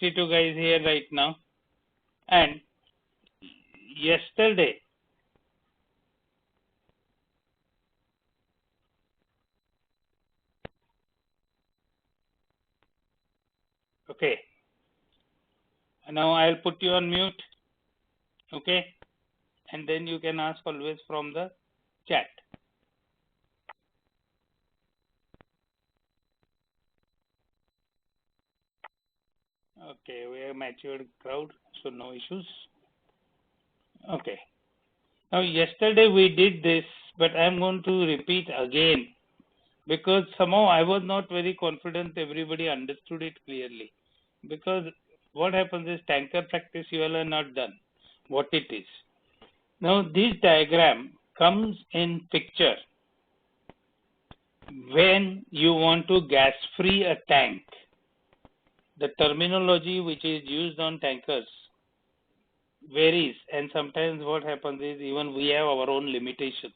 62 guys here right now. And yesterday, okay, now I'll put you on mute, okay, and then you can ask always from the chat. Okay, we are a matured crowd, so no issues. Okay. Now, yesterday we did this, but I'm going to repeat again because somehow I was not very confident everybody understood it clearly. Because what happens is tanker practice you all are not done what it is. Now, this diagram comes in picture when you want to gas free a tank. The terminology which is used on tankers varies, and sometimes what happens is even we have our own limitations.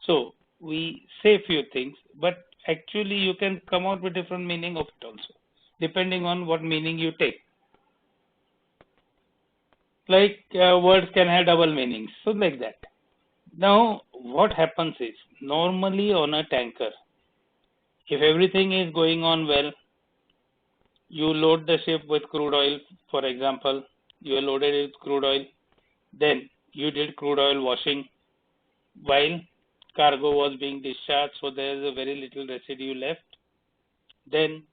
So we say few things, but actually you can come out with different meaning of it also, depending on what meaning you take. Like words can have double meanings, so like that. Now what happens is, normally on a tanker, if everything is going on well, you load the ship with crude oil, for example, you loaded it with crude oil, then you did crude oil washing while cargo was being discharged, so there is a very little residue left. Then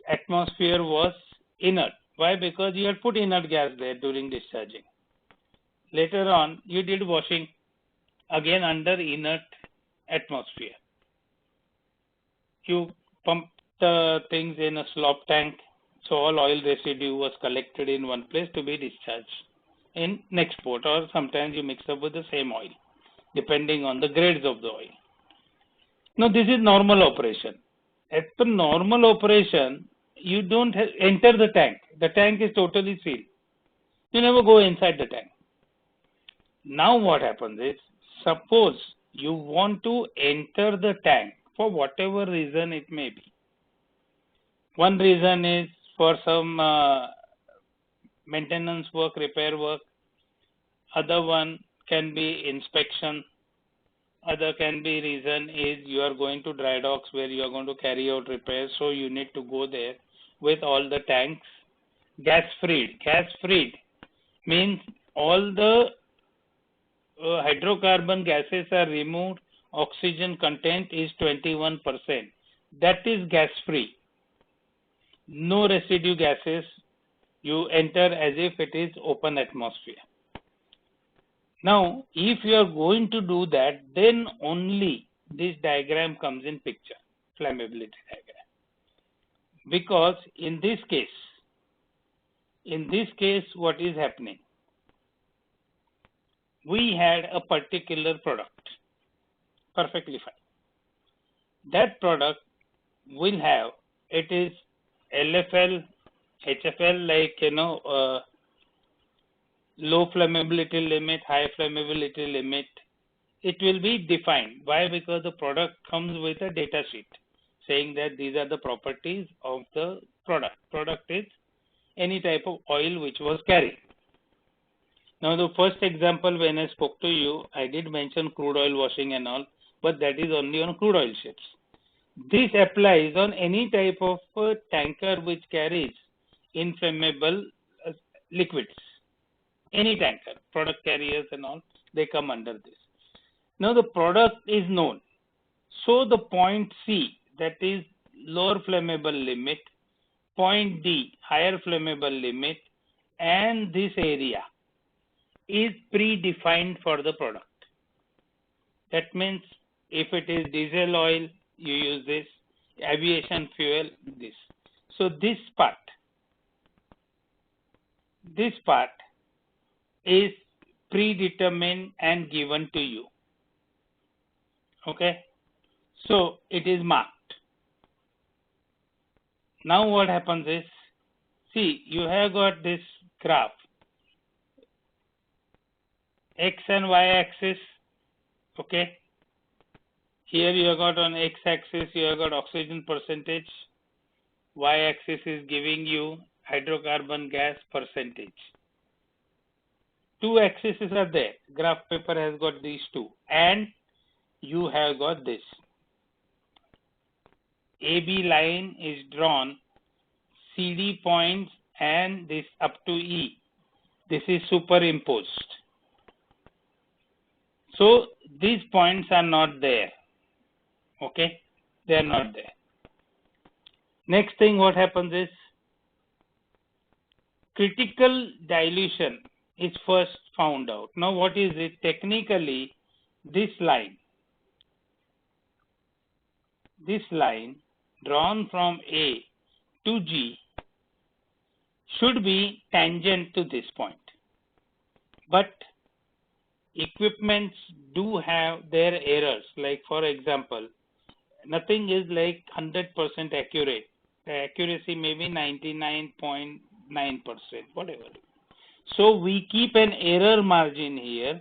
atmosphere was inert. Why? Because you had put inert gas there during discharging. Later on, you did washing again under inert atmosphere. You pumped the things in a slop tank, so all oil residue was collected in one place to be discharged in next port, or sometimes you mix up with the same oil, depending on the grades of the oil. Now, this is normal operation. As per normal operation, you don't enter the tank. The tank is totally sealed. You never go inside the tank. Now what happens is, suppose you want to enter the tank for whatever reason it may be. One reason is for some maintenance work, repair work. Other one can be inspection. Other can be reason is you are going to dry docks where you are going to carry out repairs, so you need to go there with all the tanks gas freed. Gas freed means all the hydrocarbon gases are removed, oxygen content is 21%. That is gas free. No residue gases. You enter as if it is open atmosphere. Now, if you are going to do that, then only this diagram comes in picture, flammability diagram. Because in this case, what is happening? We had a particular product, perfectly fine. That product will have, it is LFL, HFL, like, low flammability limit, high flammability limit. It will be defined. Why? Because the product comes with a data sheet saying that these are the properties of the product. Product is any type of oil which was carried. Now, the first example when I spoke to you, I did mention crude oil washing and all, but that is only on crude oil ships. This applies on any type of tanker which carries inflammable liquids. Any tanker, product carriers and all, they come under this. Now, the product is known. So, the point C, that is lower flammable limit, point D, higher flammable limit, and this area is predefined for the product. That means if it is diesel oil, you use this, aviation fuel, this. So this part is predetermined and given to you. Okay, so it is marked. Now what happens is, see, you have got this graph, X and Y axis. Okay, here you have got on X axis, you have got oxygen percentage. Y-axis is giving you hydrocarbon gas percentage. Two axes are there. Graph paper has got these two, and you have got this. AB line is drawn, CD points, and this up to E. This is superimposed. So these points are not there. Okay, they are not there. Next thing what happens is critical dilution is first found out. Now what is it? Technically, this line drawn from A to G should be tangent to this point. But equipments do have their errors. Like for example, nothing is like 100% accurate. The accuracy may be 99.9%, whatever. So we keep an error margin here,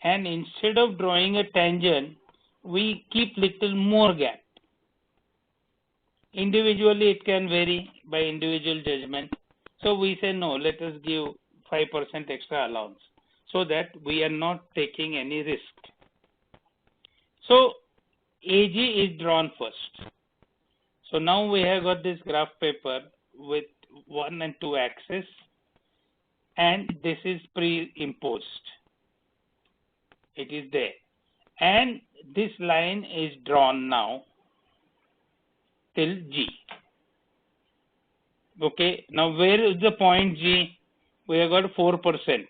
and instead of drawing a tangent, we keep little more gap. Individually, it can vary by individual judgment. So we say no, let us give 5% extra allowance so that we are not taking any risk. So AG is drawn first. So now we have got this graph paper with 1 and 2 axes, and this is pre-imposed. It is there. And this line is drawn now till G. Okay, now where is the point G? We have got 4%.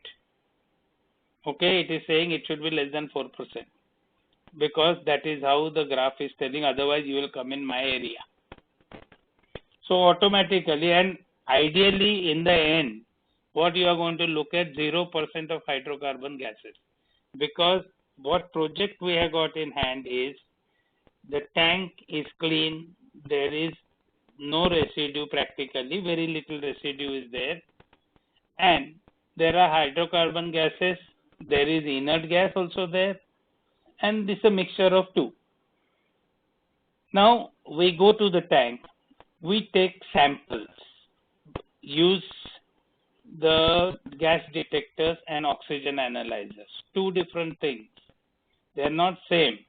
Okay, it is saying it should be less than 4%, because that is how the graph is telling, otherwise you will come in my area. So automatically and ideally in the end, what you are going to look at 0% of hydrocarbon gases, because what project we have got in hand is the tank is clean, there is no residue practically, very little residue is there, and there are hydrocarbon gases, there is inert gas also there, and this is a mixture of two. Now we go to the tank, we take samples, use the gas detectors and oxygen analyzers, two different things. They are not same.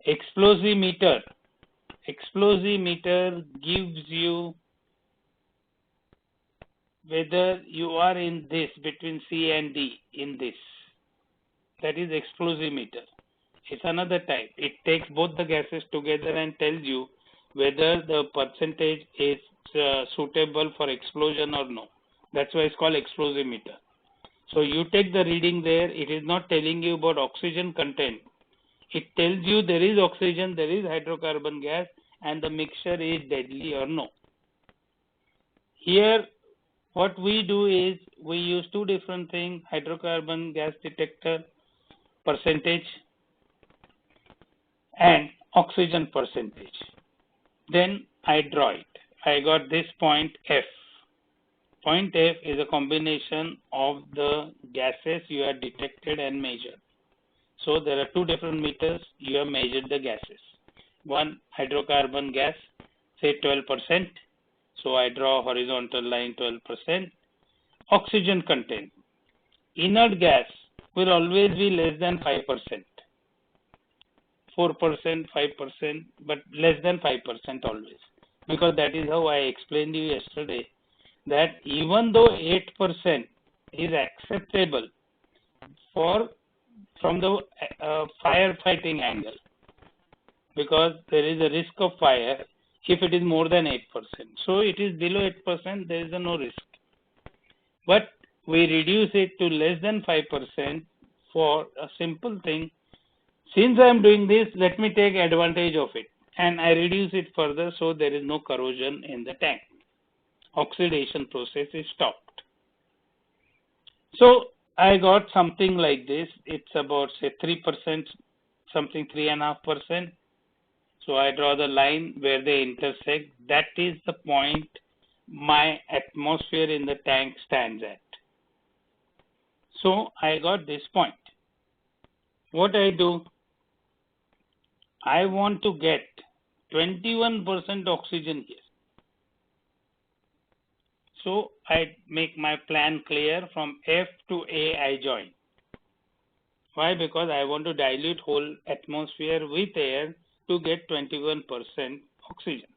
Explosimeter gives you whether you are in this between C and D in this. That is explosimeter. It's another type. It takes both the gases together and tells you whether the percentage is suitable for explosion or no. That's why it's called explosimeter. So you take the reading there. It is not telling you about oxygen content. It tells you there is oxygen, there is hydrocarbon gas, and the mixture is deadly or no. Here, what we do is we use two different things: hydrocarbon gas detector percentage and oxygen percentage. Then I draw it. I got this point F. Point F is a combination of the gases you have detected and measured. So there are two different meters, you have measured the gases. One hydrocarbon gas, say 12%. So I draw a horizontal line 12%. Oxygen content. Inert gas will always be less than 5%. 4%, 5%, but less than 5% always. Because that is how I explained to you yesterday, that even though 8% is acceptable from the firefighting angle, because there is a risk of fire if it is more than 8%. So it is below 8%, there is no risk. But we reduce it to less than 5% for a simple thing. Since I am doing this, let me take advantage of it, and I reduce it further so there is no corrosion in the tank. Oxidation process is stopped. So I got something like this. It's about say 3%, something 3.5%. So I draw the line where they intersect. That is the point my atmosphere in the tank stands at. So I got this point. What I do, I want to get 21% oxygen here. So I make my plan clear. From F to A I join. Why? Because I want to dilute whole atmosphere with air to get 21% oxygen.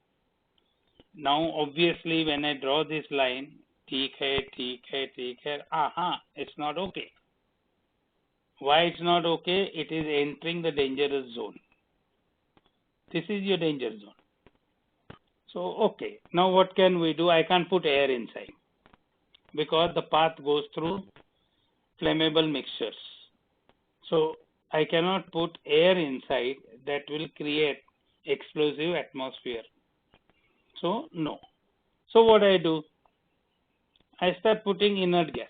Now obviously when I draw this line, ठीक है, it's not okay. Why it's not okay? It is entering the dangerous zone. This is your danger zone. So okay, now what can we do? I can't put air inside because the path goes through flammable mixtures. So I cannot put air inside, that will create explosive atmosphere. So no. So what I do? I start putting inert gas.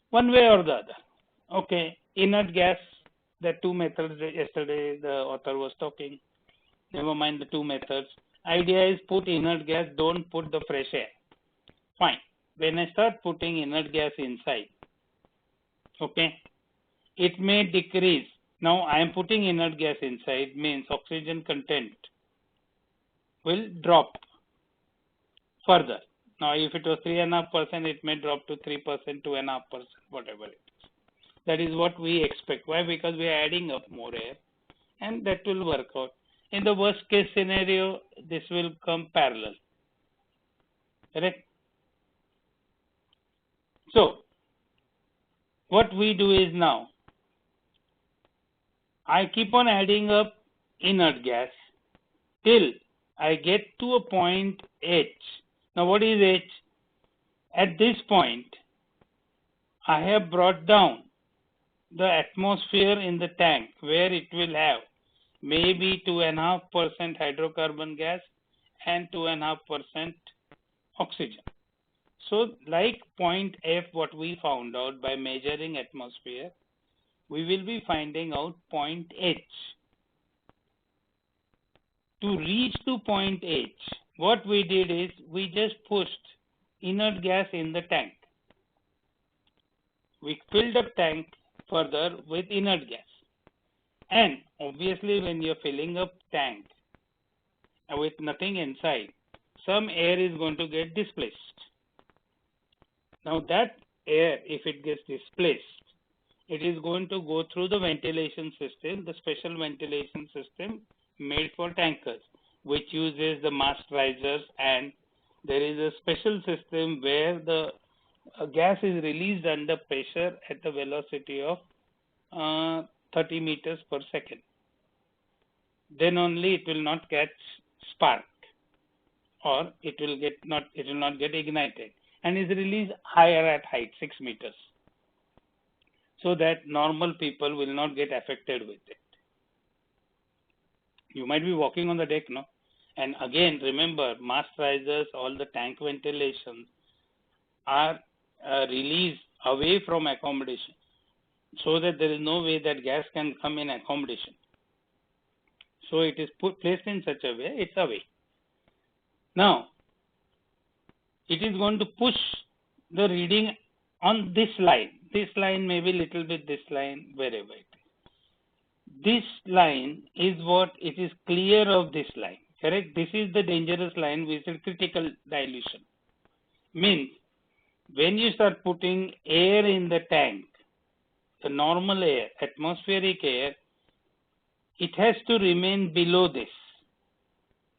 One way or the other. Okay, inert gas, the two methods yesterday the author was talking. Never mind the two methods. Idea is put inert gas, don't put the fresh air. Fine. When I start putting inert gas inside, okay, it may decrease. Now I am putting inert gas inside, means oxygen content will drop further. Now if it was 3.5%, it may drop to 3%, 2.5%, whatever it is. That is what we expect. Why? Because we are adding up more air, and that will work out. In the worst case scenario, this will come parallel. Correct? So what we do is now, I keep on adding up inert gas till I get to a point H. Now what is H? At this point, I have brought down the atmosphere in the tank where it will have maybe 2.5% hydrocarbon gas and 2.5% oxygen. So like point F, what we found out by measuring atmosphere, we will be finding out point H. To reach to point H, what we did is we just pushed inert gas in the tank. We filled up tank further with inert gas. And obviously when you're filling up tank with nothing inside, some air is going to get displaced. Now that air, if it gets displaced, it is going to go through the ventilation system, the special ventilation system made for tankers, which uses the mast risers, and there is a special system where the gas is released under pressure at the velocity of 30 meters per second. Then only it will not catch spark, or it will not get ignited, and is released higher at height, 6 meters, so that normal people will not get affected with it. You might be walking on the deck, no? And again, remember, mast risers, all the tank ventilations are released away from accommodation, so that there is no way that gas can come in accommodation. So it is placed in such a way, it's away. Now, it is going to push the reading on this line. This line, maybe little bit this line, wherever it is. This line is what it is clear of this line. Correct? This is the dangerous line, which is critical dilution. Means when you start putting air in the tank, the normal air, atmospheric air, it has to remain below this.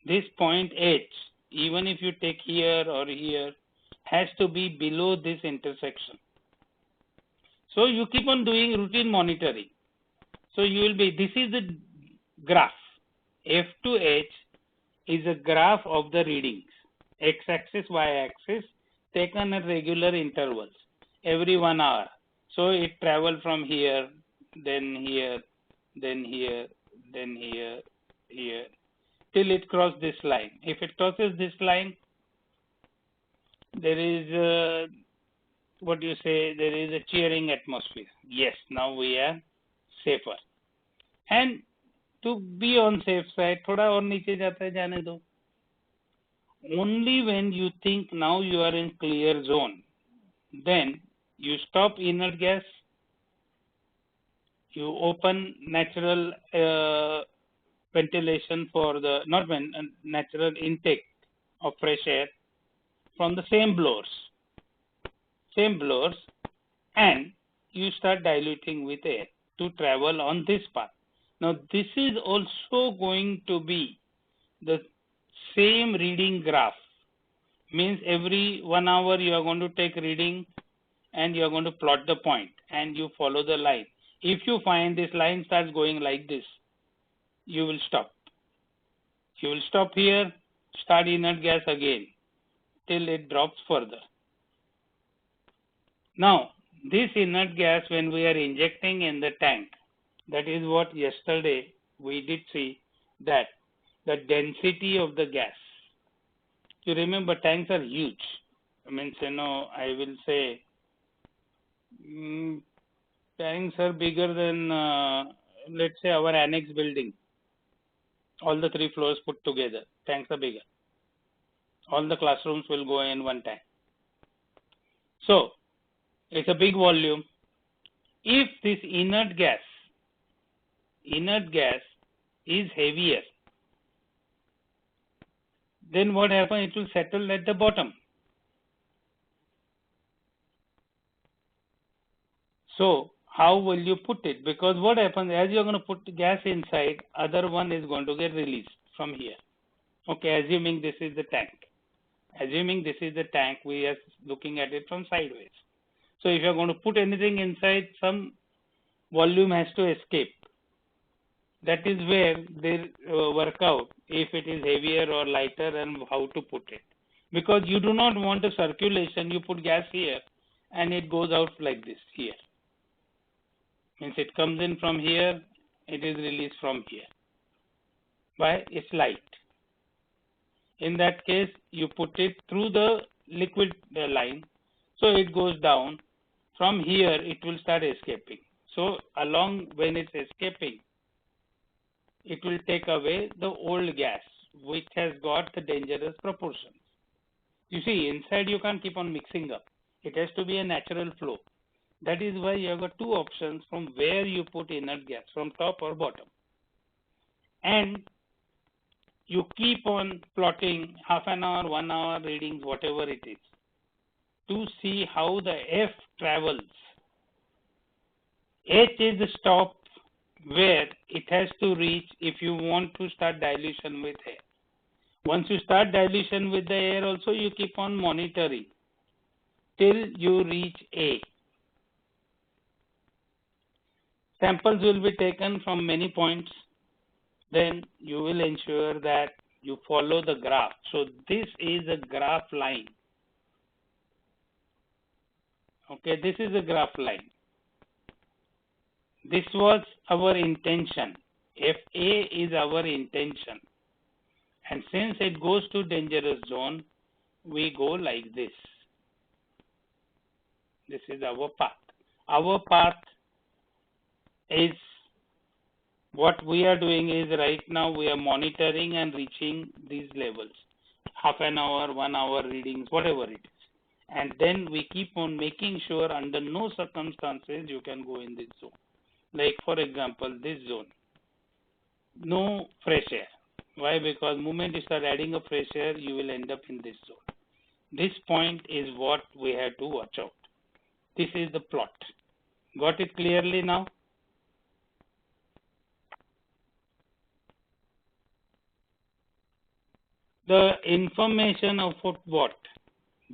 This point H, even if you take here or here, has to be below this intersection. So you keep on doing routine monitoring. So you will be, this is the graph. F to H is a graph of the readings. X-axis, Y-axis, taken at regular intervals, every 1 hour. So it travels from here, then here, then here, then here, here, till it crosses this line. If it crosses this line, there is what do you say, there is a cheering atmosphere. Yes, now we are safer. And to be on safe side, thoda aur niche jata hai, jaane do. Only when you think now you are in clear zone, then you stop inert gas, you open natural ventilation for the, not natural intake of fresh air, from the same blowers, and you start diluting with air to travel on this path. Now this is also going to be the same reading graph. Means every 1 hour you are going to take reading and you are going to plot the point and you follow the line. If you find this line starts going like this, you will stop. You will stop here, start inert gas again till it drops further. Now, this inert gas, when we are injecting in the tank, that is what yesterday we did see, that the density of the gas. You remember tanks are huge. I mean, I will say tanks are bigger than, let's say, our annex building. All the 3 floors put together, tanks are bigger. All the classrooms will go in one tank. So, it's a big volume. If this inert gas is heavier, then what happens? It will settle at the bottom. So, how will you put it? Because what happens, as you are going to put gas inside, other one is going to get released from here. Okay, assuming this is the tank. We are looking at it from sideways. So, if you are going to put anything inside, some volume has to escape. That is where they work out if it is heavier or lighter and how to put it. Because you do not want a circulation, you put gas here and it goes out like this here. Means it comes in from here, it is released from here. Why? It's light. In that case, you put it through the liquid line, so it goes down. From here, it will start escaping. So, along when it's escaping, it will take away the old gas, which has got the dangerous proportions. You see, inside you can't keep on mixing up. It has to be a natural flow. That is why you have got 2 options from where you put inert gas, from top or bottom. And you keep on plotting half an hour, 1 hour readings, whatever it is, to see how the F travels. H is the stop where it has to reach if you want to start dilution with air. Once you start dilution with the air also, you keep on monitoring till you reach A. Samples will be taken from many points. Then you will ensure that you follow the graph. So this is a graph line. Okay, this is a graph line. This was our intention. FA is our intention. And since it goes to dangerous zone, we go like this. This is our path. Our path is, what we are doing is right now we are monitoring and reaching these levels. Half an hour, 1 hour readings, whatever it is. And then we keep on making sure under no circumstances you can go in this zone. Like for example, this zone. No fresh air. Why? Because the moment you start adding a fresh air, you will end up in this zone. This point is what we have to watch out. This is the plot. Got it clearly now? The information of what?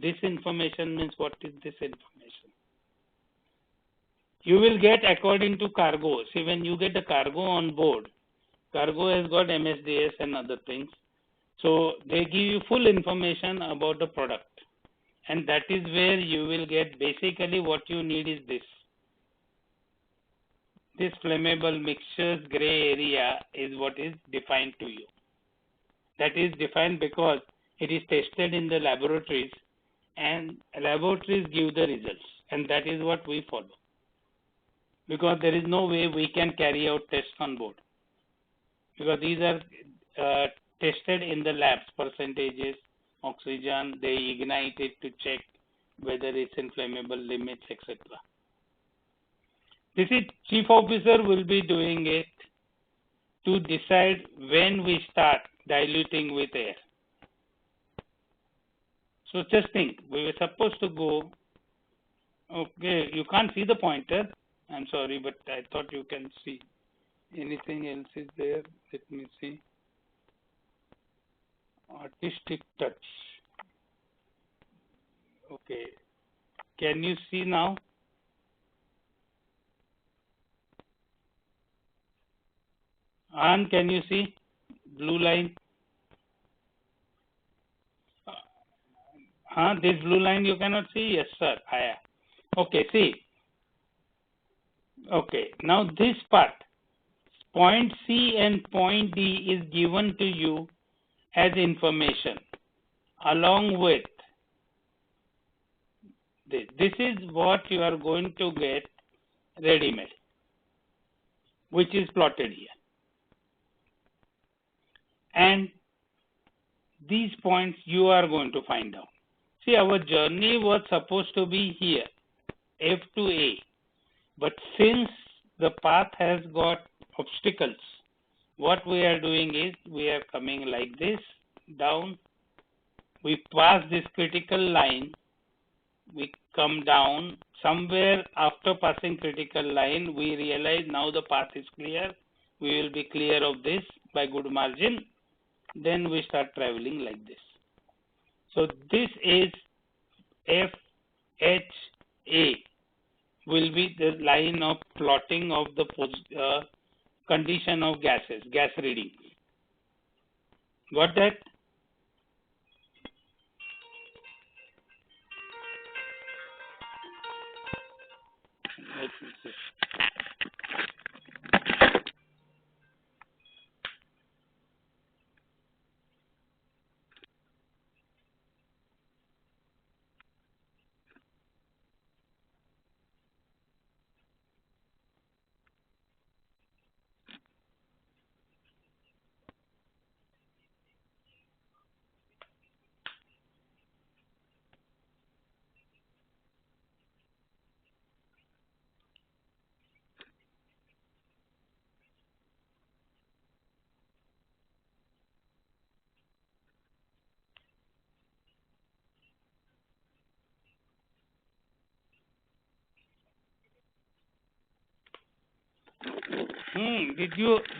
This information means what is this information? You will get according to cargo. See, when you get the cargo on board, cargo has got MSDS and other things. So they give you full information about the product. And that is where you will get, basically what you need is this. This flammable mixtures gray area is what is defined to you. That is defined because it is tested in the laboratories and laboratories give the results, and that is what we follow. Because there is no way we can carry out tests on board. Because these are tested in the labs, percentages, oxygen, they ignite it to check whether it's in flammable limits, etc. This is chief officer will be doing it to decide when we start diluting with air. So just think, we were supposed to go, okay, you can't see the pointer. I'm sorry, but I thought you can see. Anything else is there? Let me see. Artistic touch. Okay. Can you see now? Ann, can you see? Blue line. This blue line you cannot see? Yes, sir. Okay, see. Okay, now this part, point C and point D is given to you as information along with this. This is what you are going to get ready-made, which is plotted here. And these points you are going to find out. See, our journey was supposed to be here, F to A. But since the path has got obstacles, what we are doing is we are coming like this down. We pass this critical line. We come down. Somewhere after passing critical line, we realize now the path is clear. We will be clear of this by good margin. Then we start traveling like this. So this is FHA will be the line of plotting of the condition of gases, gas reading. Got that? Let me see.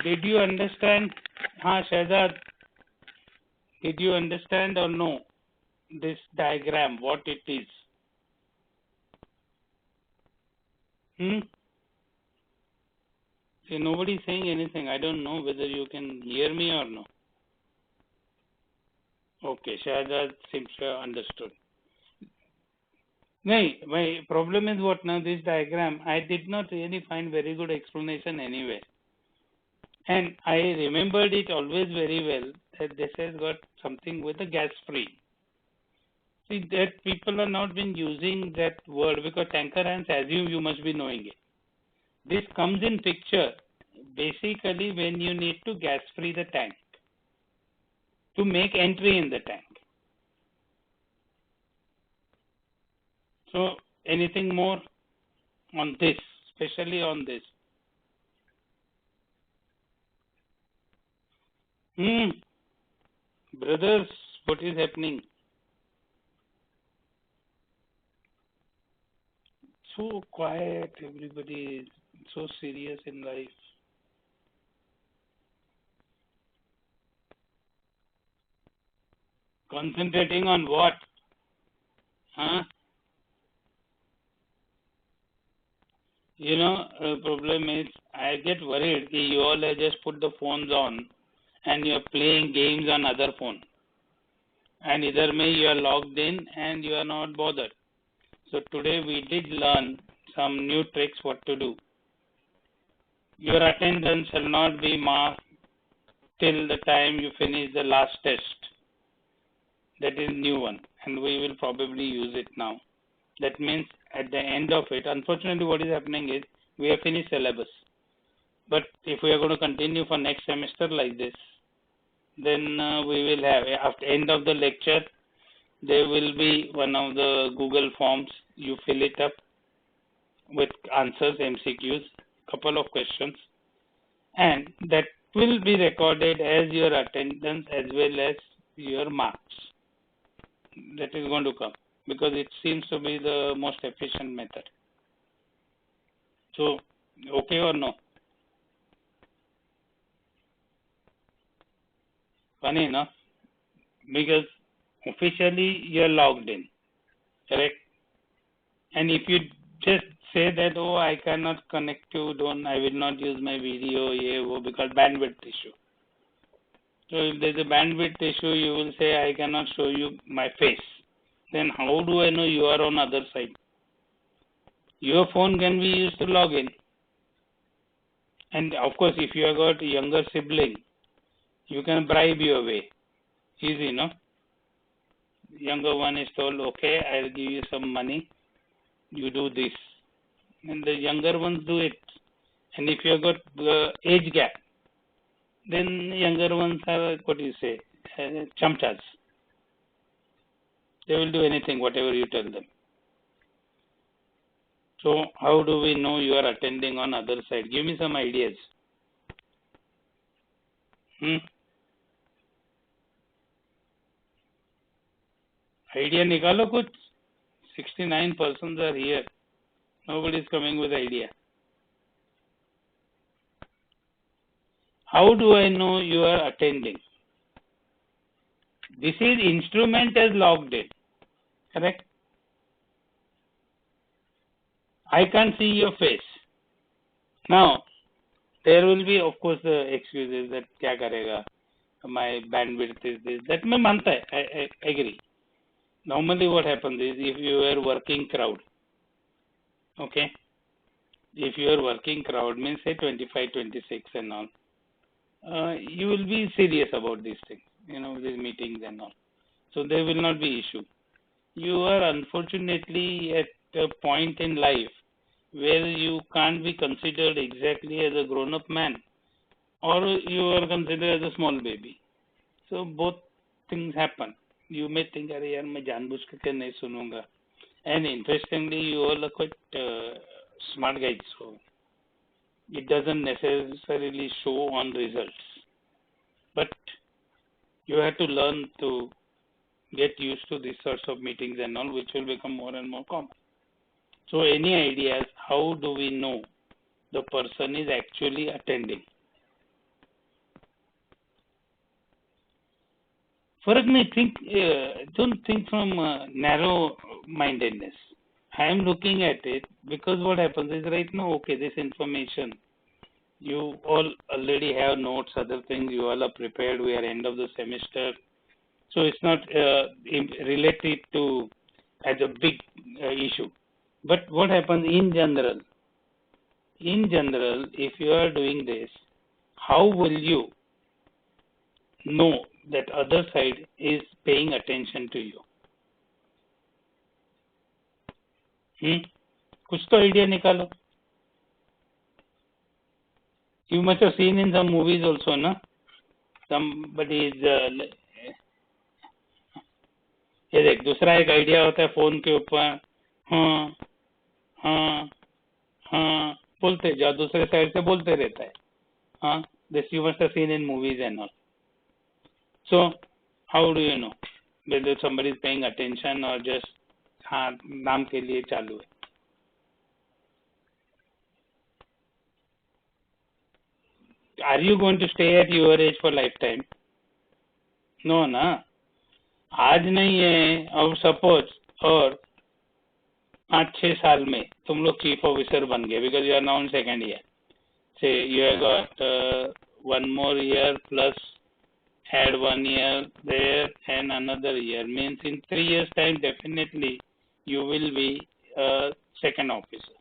Did you understand? Shahzad, did you understand or no this diagram, what it is? See, nobody is saying anything. I don't know whether you can hear me or no. Okay, Shahzad seems to have understood. No, my problem is what now, this diagram, I did not really find very good explanation anywhere. And I remembered it always very well that this has got something with the gas free. See, that people are not been using that word because tanker ants assume you must be knowing it. This comes in picture basically when you need to gas free the tank to make entry in the tank. So anything more on this, especially on this? Brothers, what is happening? So quiet, everybody is so serious in life. Concentrating on what? You know, the problem is I get worried that you all have just put the phones on and you are playing games on other phone. And either way you are logged in and you are not bothered. So today we did learn some new tricks what to do. Your attendance shall not be marked till the time you finish the last test. That is new one and we will probably use it now. That means at the end of it, unfortunately what is happening is we have finished syllabus. But if we are going to continue for next semester like this, then we will have, after end of the lecture, there will be one of the Google forms. You fill it up with answers, MCQs, couple of questions, and that will be recorded as your attendance as well as your marks. that is going to come because it seems to be the most efficient method. So, okay or no? Funny enough, because officially you are logged in, correct? And if you just say that, oh, I cannot connect to, I will not use my video, because bandwidth issue. So if there's a bandwidth issue, you will say, I cannot show you my face. Then how do I know you are on other side? Your phone can be used to log in. And of course, if you have got a younger sibling, you can bribe your way. Easy, no? Younger one is told, okay, I'll give you some money, you do this. And the younger ones do it. And if you have got age gap, then younger ones are, what do you say, chamchas. They will do anything, whatever you tell them. So how do we know you are attending on other side? Give me some ideas. Idea nikalo kuch. 69 persons are here. Nobody is coming with idea. How do I know you are attending? This is instrument as logged in. Correct? I can't see your face. Now, there will be, of course, the excuses that kya karega, my bandwidth is this. That मैं मानता है. I agree. Normally what happens is if you are working crowd, okay, if you are working crowd means say 25, 26 and all, you will be serious about these things, these meetings and all. So there will not be issue. You are unfortunately at a point in life where you can't be considered exactly as a grown-up man, or you are considered as a small baby. So both things happen. You may think, अरे यार मैं जानबूझ के नहीं सुनूंगा. And interestingly, you all are quite smart guys, so it doesn't necessarily show on results. But you have to learn to get used to these sorts of meetings and all, which will become more and more common. So any ideas, how do we know the person is actually attending? फर्क नहीं, don't think from narrow-mindedness. I am looking at it because what happens is right now, okay, this information, you all already have notes, other things, you all are prepared, we are end of the semester. So it's not related to as a big issue. But what happens in general, if you are doing this, how will you know that other side is paying attention to you? कुछ तो idea निकालो. You must have seen in some movies also, na? Somebody is ये देख, दूसरा एक idea होता है phone के ऊपर, हाँ हाँ हाँ बोलते जाओ, दूसरे साइड से बोलते रहता है. हाँ, this you must have seen in movies and all. So how do you know whether somebody is paying attention or just हाँ नाम के लिए चालू है? Are you going to stay at your age for lifetime? No, ना. आज नहीं है, और सपोज और 5-6 साल में तुम लोग चीफ ऑफिसर बन गए because you are now in second year. Say you have got one more year plus add 1 year there and another year, means in 3 years time definitely you will be second officer,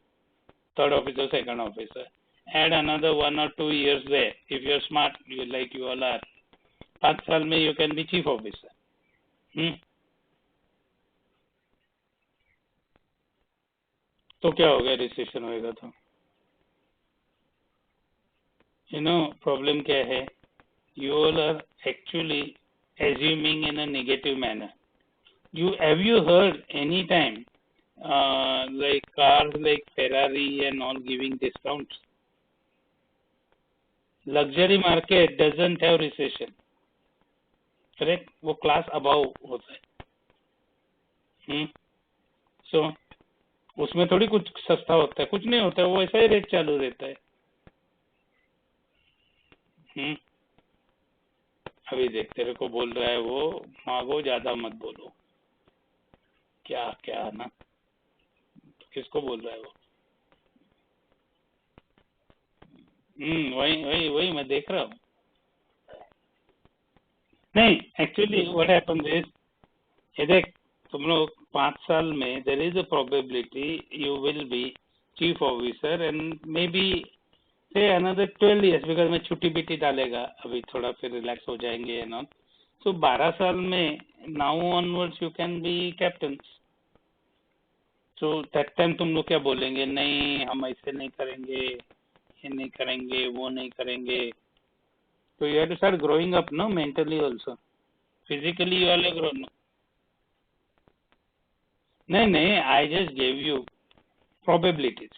third officer, second officer. Add another 1 or 2 years there. If you are smart, like you all are, 5 साल में you can be chief officer. तो क्या हो गया, recession होएगा तो? Problem क्या है? You all are actually assuming in a negative manner. Have you heard any time like cars like Ferrari and all giving discounts? Luxury market doesn't have recession. Correct? वो class above होता है. सो उसमें थोड़ी कुछ सस्ता होता है, कुछ नहीं होता है, वो ऐसा ही रेट चालू रहता है। हम्म अभी देख, तेरे को बोल रहा है वो, मांगो ज्यादा मत बोलो, क्या क्या ना, किसको बोल रहा है वो? वही वही वही मैं देख रहा हूँ। नहीं, एक्चुअली व्हाट हैपेंस इज, ये देख, तुम लोग 5 साल में there is a probability you will be chief officer and may be से अनदर 12 years, बिकॉज में छुट्टी बिट्टी डालेगा अभी, थोड़ा फिर रिलैक्स हो जाएंगे एंड ऑल। सो 12 साल में now onwards you can be captain. So that time तुम लोग क्या बोलेंगे, नहीं हम ऐसे नहीं करेंगे, ये नहीं करेंगे, वो नहीं करेंगे। तो you have to start growing up no, mentally also, physically you are grown. नहीं नहीं, I just gave you probabilities.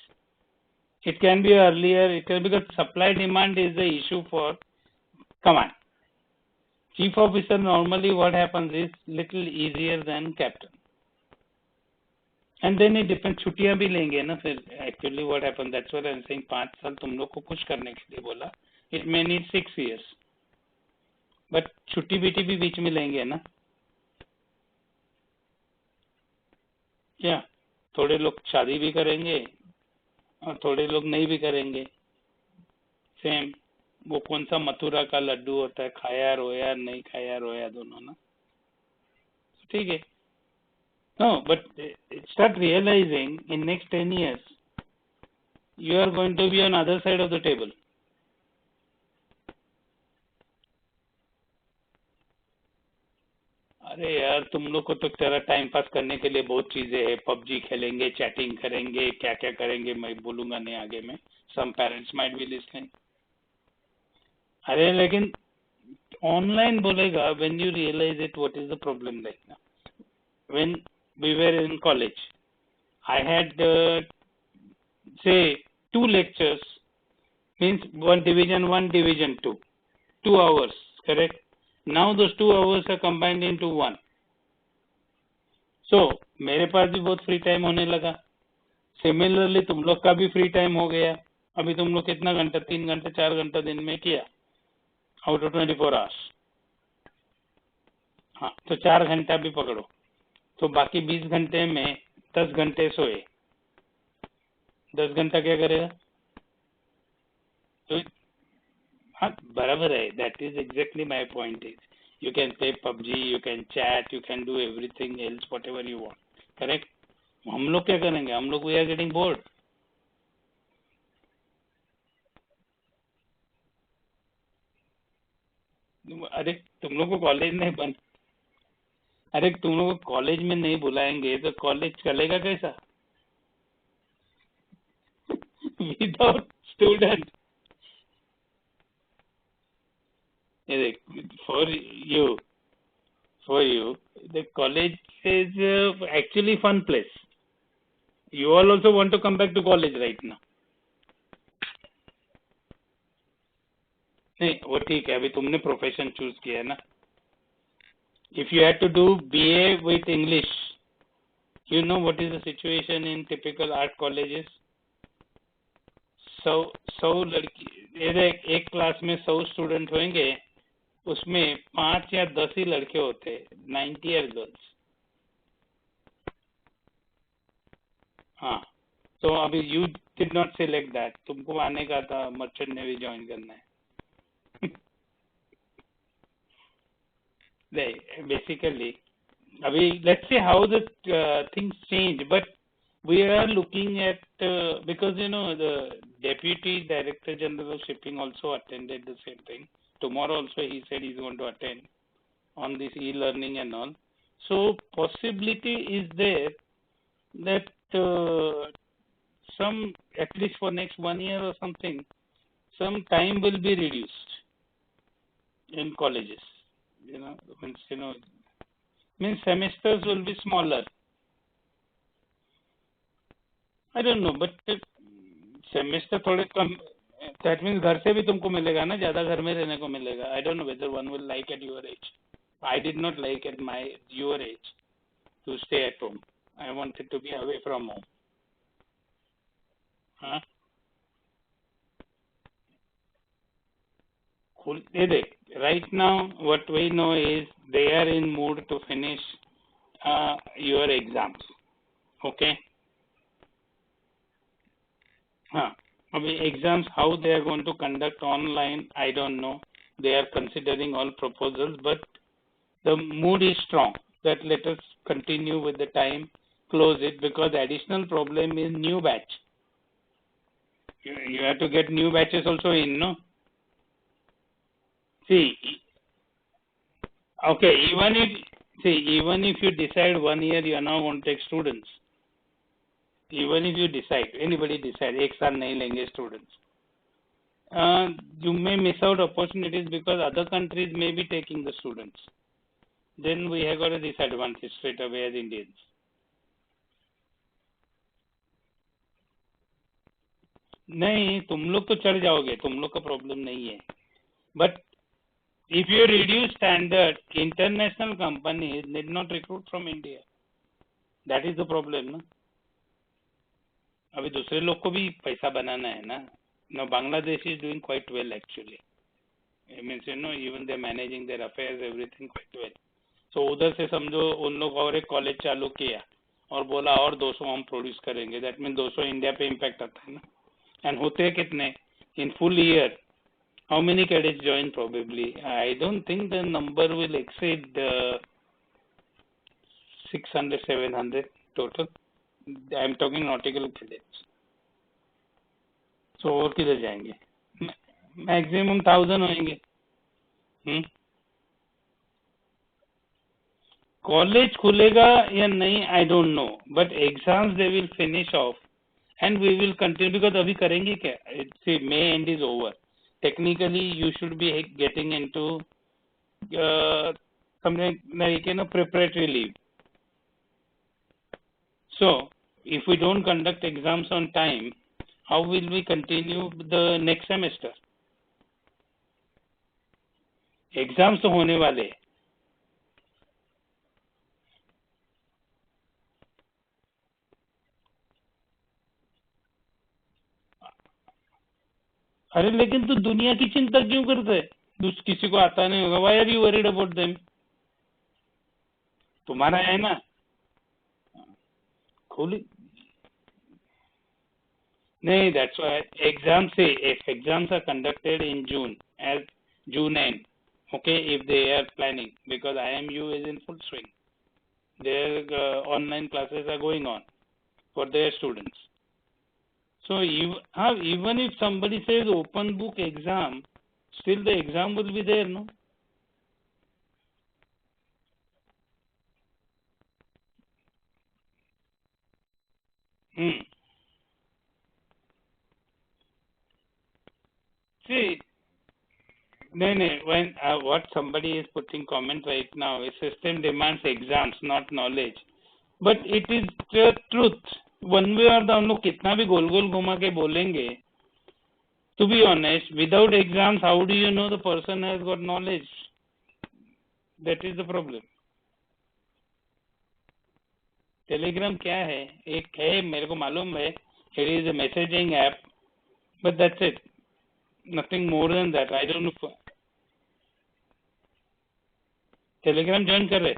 It can be earlier, it can, because supply demand is the issue for command. Chief officer normally what happens is little easier than captain. And then it depends, छुट्टियां भी लेंगे ना फिर, actually what happens, that's what I'm saying, 5 साल तुम लोग को कुछ करने के लिए बोला, it may need 6 years, but छुट्टी बीटी भी बीच में लेंगे ना क्या? थोड़े लोग शादी भी करेंगे और थोड़े लोग नहीं भी करेंगे। सेम, वो कौन सा मथुरा का लड्डू होता है, खाया रोया नहीं खाया रोया दोनों ना, ठीक है। No but start realising in next 10 years you are going to be on other side of the table. अरे यार, तुम लोग को तो तेरा टाइम पास करने के लिए बहुत चीजें है, पबजी खेलेंगे, चैटिंग करेंगे, क्या क्या करेंगे मैं बोलूंगा नहीं आगे में, some parents might be listening. अरे लेकिन ऑनलाइन बोलेगा, when you realise it what is the problem, like ना when we were in college, I had say 2 lectures, means one division 1, division 2, 2 hours, correct? Now those 2 hours are combined into one. So मेरे पास भी बहुत free time होने लगा, similarly तुम लोग का भी फ्री टाइम हो गया। अभी तुम लोग कितना घंटा, 3 घंटा 4 घंटा दिन में किया आउट ऑफ 24 hours। हाँ, तो 4 घंटा भी पकड़ो, तो बाकी 20 घंटे में 10 घंटे सोए, 10 घंटा क्या करेगा? तो हाँ बराबर है, that is exactly my point is, you can play PUBG, you can chat, you can do everything else what ever you want, correct. हम लोग क्या करेंगे, हम लोग वी आर गेटिंग बोर्ड। अरे तुम लोग को कॉलेज नहीं बन, अरे तुम लोग को कॉलेज में नहीं बुलाएंगे तो कॉलेज चलेगा कैसा without student? For you, for you, the college is actually fun place. You all also want to come back to college right now. नहीं वो ठीक है, अभी तुमने प्रोफेशन चूज किया है ना। If you had to do BA with English, you know what is the situation in typical art colleges? 100 लड़की, एक क्लास में 100 स्टूडेंट होंगे, उसमें 5 या 10 ही लड़के होते, 90 आर गर्ल्स। हाँ, तो अभी you did not select that, तुमको आने का था मर्चेंट नेवी ज्वाइन करना है। Basically, abhi, let's see how the things change, but we are looking at because you know the deputy director general of shipping also attended the same thing. Tomorrow also he said he's going to attend on this e-learning and all. So possibility is there that some, at least for next 1 year or something, some time will be reduced in colleges. Means semesters will be smaller. I don't know, but semester थोड़े कम, that means घर से भी तुमको मिलेगा ना, ज्यादा घर में रहने को मिलेगा। आई don't know whether one will like at your age, I did not like at my your age, to stay at home. I wanted to be away from home. Huh? Right now, what we know is they are in mood to finish your exams. Okay? Exams, how they are going to conduct online, I don't know. They are considering all proposals, but the mood is strong that let us continue with the time, close it, because the additional problem is new batch. You have to get new batches also in, no? See, okay, even if you decide 1 year you are now going to take students, even if you decide, anybody decide, एक साल नहीं लेंगे students, you may miss out opportunities because other countries may be taking the students. Then we have got a disadvantage straight away as Indians. नहीं, तुम लोग तो चढ़ जाओगे, तुम लोग का प्रॉब्लम नहीं है. But if you reduce standard, international companies need not recruit from India. That is the problem, ना? अभी दूसरे लोग को भी पैसा बनाना है ना. Now Bangladesh is doing quite well actually. It means even they're managing their affairs, everything quite well. So उधर से समझो उन लोग और एक कॉलेज चालू किया और बोला और 200 हम प्रोड्यूस करेंगे. दैट मीन 200 इंडिया पे इम्पैक्ट आता है ना. एंड होते हैं कितने in full year? How many cadets join probably? I don't think the number will exceed 600, 700 total. I am talking nautical cadets. So और किधर जाएंगे? मैक्सिमम 1000 होंगे. कॉलेज खुलेगा या नहीं I don't know, but exams they will finish off and we will continue. Because अभी करेंगे क्या? See May end is over. Technically, you should be getting into something like preparatory leave. So, if we don't conduct exams on time, how will we continue the next semester? Exams तो होने वाले. अरे लेकिन तू दुनिया की चिंता क्यों करते है? किसी को आता नहीं होगा. Why are you worried about them? तुम्हारा है ना खोली. नहीं, that's why exams say if exams are conducted in June, as June end, okay, if they are planning, because IMU is in full swing, their online classes are going on for their students. So even if somebody says open book exam, still the exam will be there, no? See, when what somebody is putting comment right now is system demands exams, not knowledge. But it is the truth. One way or the हम लोग कितना भी गोल गोल घुमा के बोलेंगे, to be honest, without exams, how do you know the person has got knowledge? That is the problem. Telegram क्या है? एक है, मेरे को मालूम है. It is a messaging app, but that's it. Nothing more than that. I don't know. Telegram join कर रहे?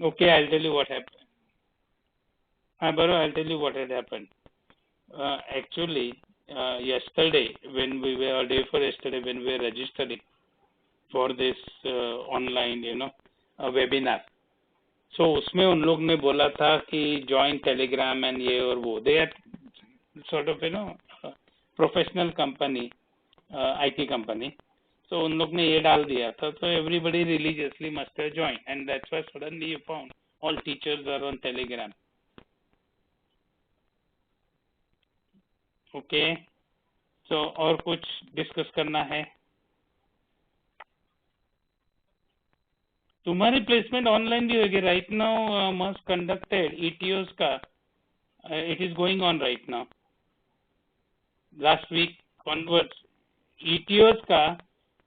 Okay, I'll tell you what happened. Baro, I'll tell you what had happened. Actually, yesterday, when we were, or day before yesterday, when we were registering for this online, webinar, so उसमें उन लोग ने बोला था कि join Telegram and ये और वो. They are sort of, professional company, IT company. So उन लोग ने ये डाल दिया था. So everybody religiously must have joined, and that's why suddenly you found all teachers are on Telegram. Okay. So और कुछ डिस्कस करना है? तुम्हारी प्लेसमेंट ऑनलाइन भी होगी. Right now must conducted ETOs का it is going on right now. Last week onwards ETOs का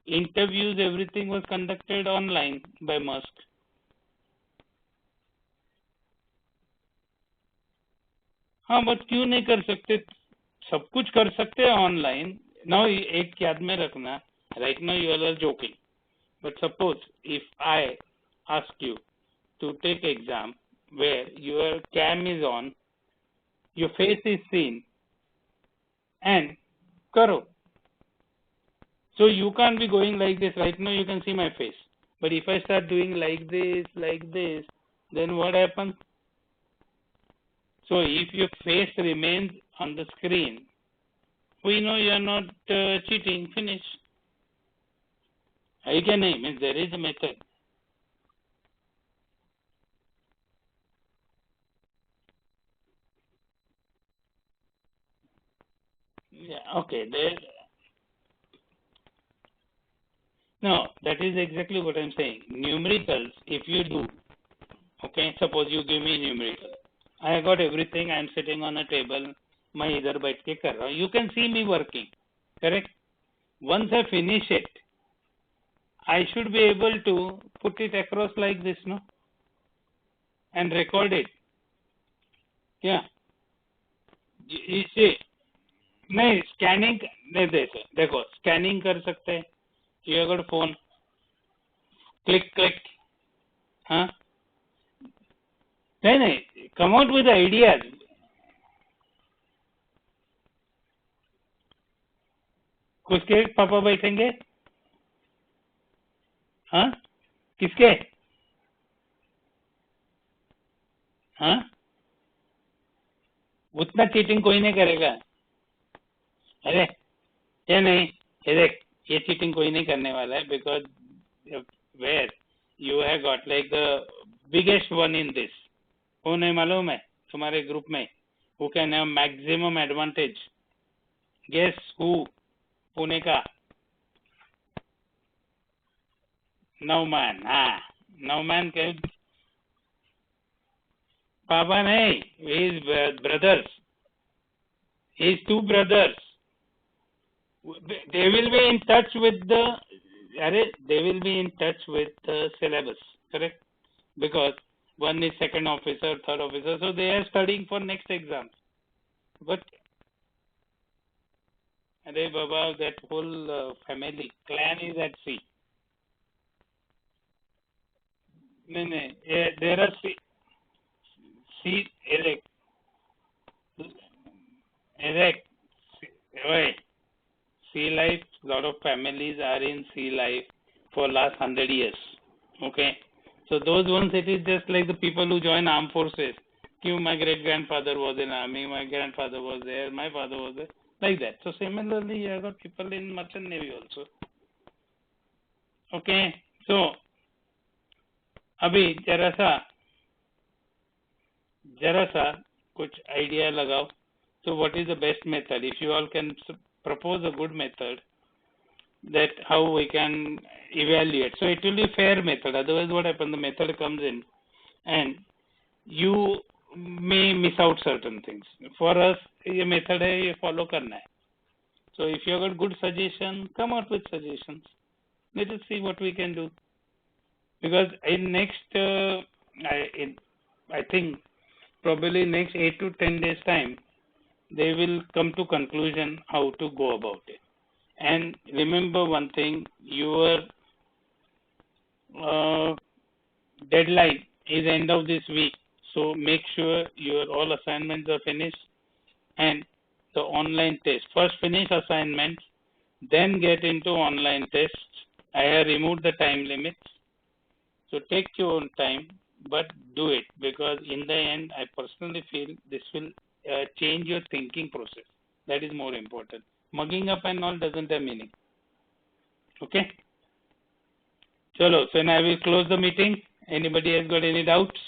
Interviews, everything was conducted online by Musk. हाँ, बट क्यों नहीं कर सकते? सब कुछ कर सकते हैं ऑनलाइन. नाउ एक याद में रखना, right now you are joking, but suppose if I ask you to take exam where your cam is on, your face is seen, and karo. So you can't be going like this. Right now you can see my face, but if I start doing like this, then what happens? So if your face remains on the screen, we know you are not cheating. Finish. I can name it. There is a method. Yeah. Okay. There. No, that is exactly what I'm saying. Numericals, if you do, okay, suppose you give me numerical. I got everything. I'm sitting on a table. मैं इधर बैठ के कर रहा हूँ. You can see me working. Correct? Once I finish it, I should be able to put it across like this, no? And record it. Yeah. इसे नहीं scanning नहीं देखो स्कैनिंग कर सकते हैं. You got phone. Click. हाँ नहीं come out with ideas. किसके पापा बैठेंगे? हाँ किसके? हाँ उतना चीटिंग कोई नहीं करेगा. अरे ये नहीं, ये देख, ये चीटिंग कोई नहीं करने वाला है because where you have got like the biggest one in this. कौन है मालूम है तुम्हारे ग्रुप में? Who can have maximum advantage? Guess who? Pune का नौमान. हाँ नौमान के पापा नहीं, his brothers, his two brothers. They will be in touch with the syllabus, correct? Because one is second officer, third officer, so they are studying for next exams. But Arey Baba, that whole family clan is at sea. No, there are Eric, sea life. Lot of families are in sea life for last 100 years. Okay, so those ones, it is just like the people who join armed forces. My great grandfather was in army, my grandfather was there, my father was there, like that. So similarly, you have got people in merchant navy also. Okay, so अभी जरा सा कुछ idea लगाओ. So what is the best method? If you all can propose a good method, that how we can evaluate. So it will be a fair method. Otherwise what happens, the method comes in and you may miss out certain things. For us, ये method है, ये follow करना है. So if you have got good suggestion, come out with suggestions. Let us see what we can do. Because in next, I think probably next 8 to 10 days time, they will come to conclusion how to go about it. And remember one thing, your deadline is end of this week. So make sure your all assignments are finished and the online test. First finish assignments, then get into online tests. I have removed the time limits. So take your own time, but do it, because in the end, I personally feel this will change your thinking process. That is more important. Mugging up and all doesn't have meaning. Okay? Chalo, so now I will close the meeting. Anybody has got any doubts?